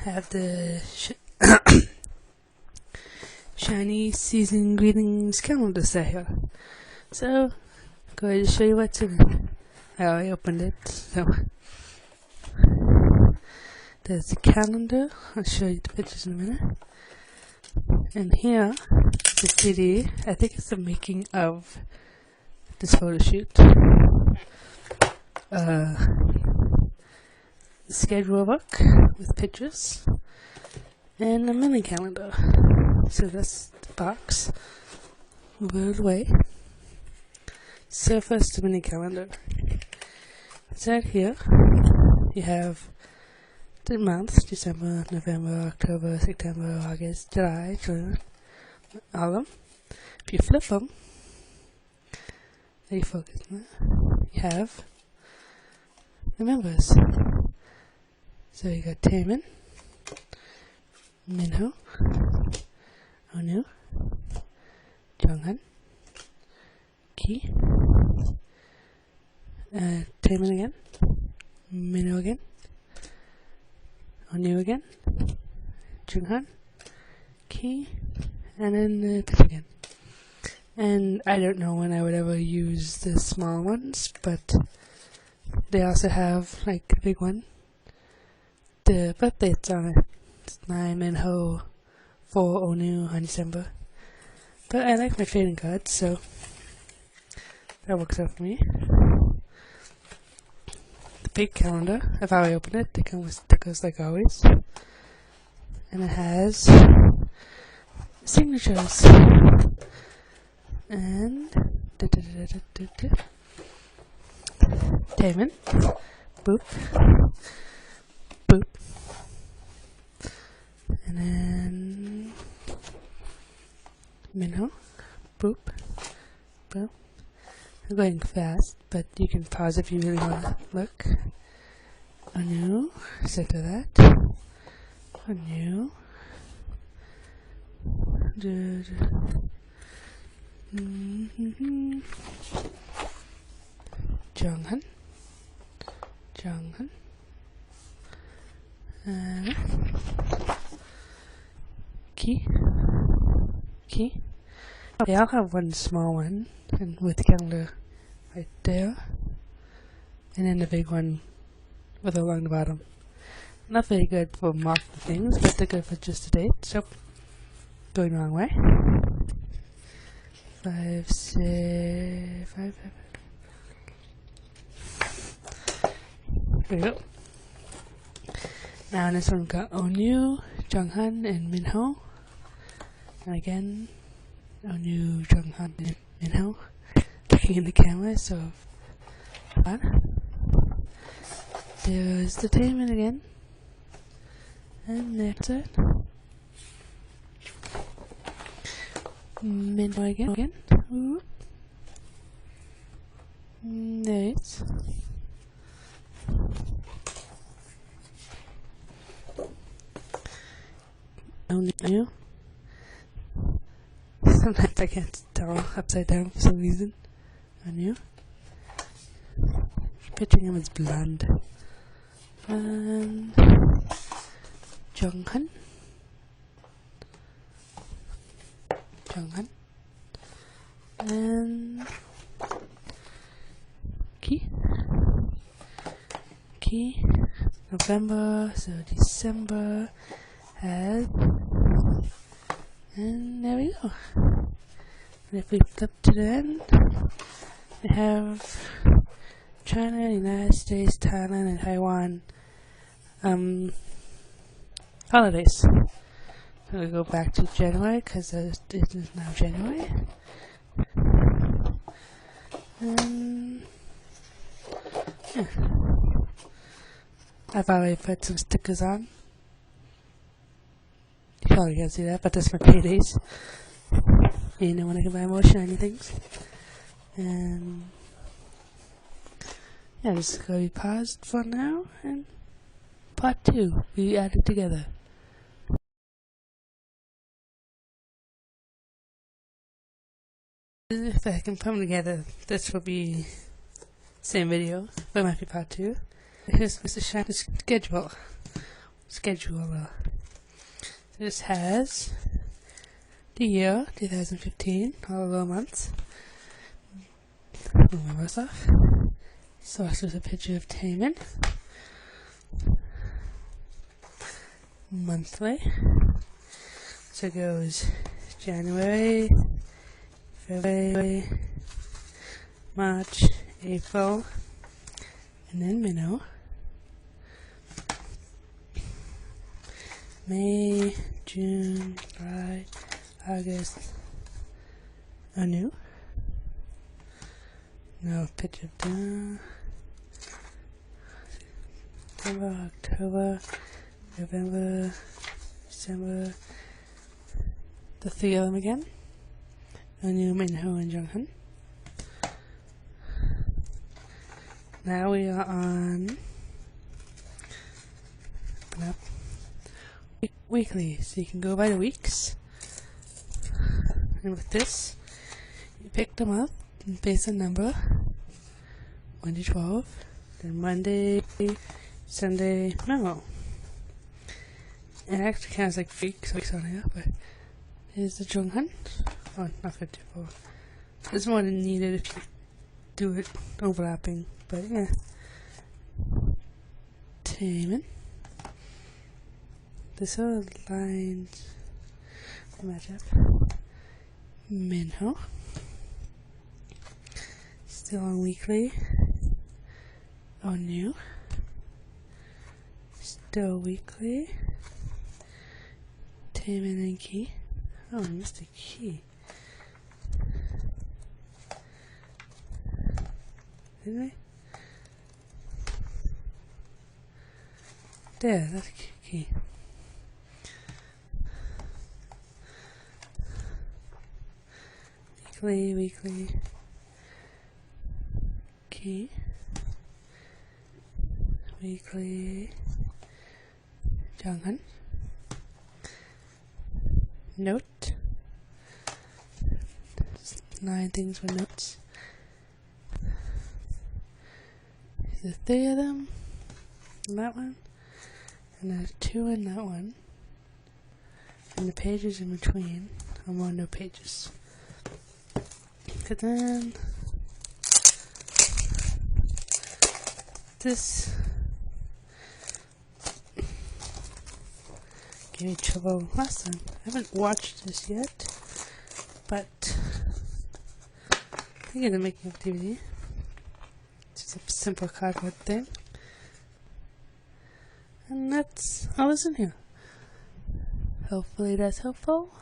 have the Shinee season greetings calendar set here. So, go ahead and show you what's in it. I already opened it, so there's the calendar. I'll show you the pictures in a minute. And here, the CD. I think it's the making of this photo shoot. Schedule book with pictures and a mini calendar. So that's the box. Move it out of the way. So first, the mini calendar. Inside here, you have the months: December, November, October, September, August, July, June, all of them. If you flip them, there you focus on that. You have the members. So you got Taemin, Minho, Onu, Jonghan, Ki, Taemin again, Minho again, Onu again, Jonghan, Ki, and then Tiff again. And I don't know when I would ever use the small ones, but they also have like a big one. The birth dates on it. It's 9 Minho, 4 Onu on December. But I like my trading cards, so that works out for me. The big calendar, I've already opened it. They come with stickers like always. And it has signatures. And Taemin, boop, boop, and then Minho, boop, boop. I'm going fast, but you can pause if you really want to look. Onu, center that. Onu. Jonghan, Jonghan, Ki, Ki. They all have one small one, and with the calendar right there, and then the big one with along the bottom. Not very good for marking things, but they're good for just the date. So, going the wrong way. 5, 6, 5, 5. There we go. Now in this one we've got Onu, Jonghan, and Minho. And again, Onu, Jonghan, and Minho. Looking in the camera, so fun. There's the Taemin again. And that's it. Minho again. Ooh. There it is. Onu. Sometimes I can't tell upside down for some reason. Onu. Picturing him as blonde. And Jonghan. Jonghan. And Ki. Ki. November, so December has, and there we go. And if we flip to the end, we have China, United States, Thailand, and Taiwan holidays. So we go back to January because it is now January. And yeah. I've already put some stickers on. You probably can't see that, but that's my paydays. You know when I can buy more shiny things. And yeah, this is going to be paused for now, and part 2 we added together. If I can put them together, this will be same video, but it might be part 2. Here's the Shinee schedule. scheduler. This has the year 2015, all of the months. Move my mouse off. Starts with a picture of Taman. Monthly. So it goes January, February, March, April, and then minnow. May, June, July, August, anew. No picture of September, October, November, December. The three of them again. Anew, Minho, and Junghan. Now we are on weekly, so you can go by the weeks. And with this, you pick them up and base a number 1 to 12. Then Monday, Sunday, no. It actually counts like weeks on here, but here's the Junghan. Oh, not 54. It's more than needed if you do it overlapping, but yeah. Taman. This are lines to match up. Minho. Still on weekly. Anew. Still weekly. Taman and Key. Oh, I missed a key. Didn't I? There, that's a key. Weekly. Key. Weekly. Junghan. Note. 9 things with notes. There's 3 of them in that one, and there's 2 in that one, and the pages in between are more no pages. And then this gave me trouble last time. I haven't watched this yet, but I think I'm making a DVD. It's just a simple cardboard thing. And that's all that's in here. Hopefully that's helpful.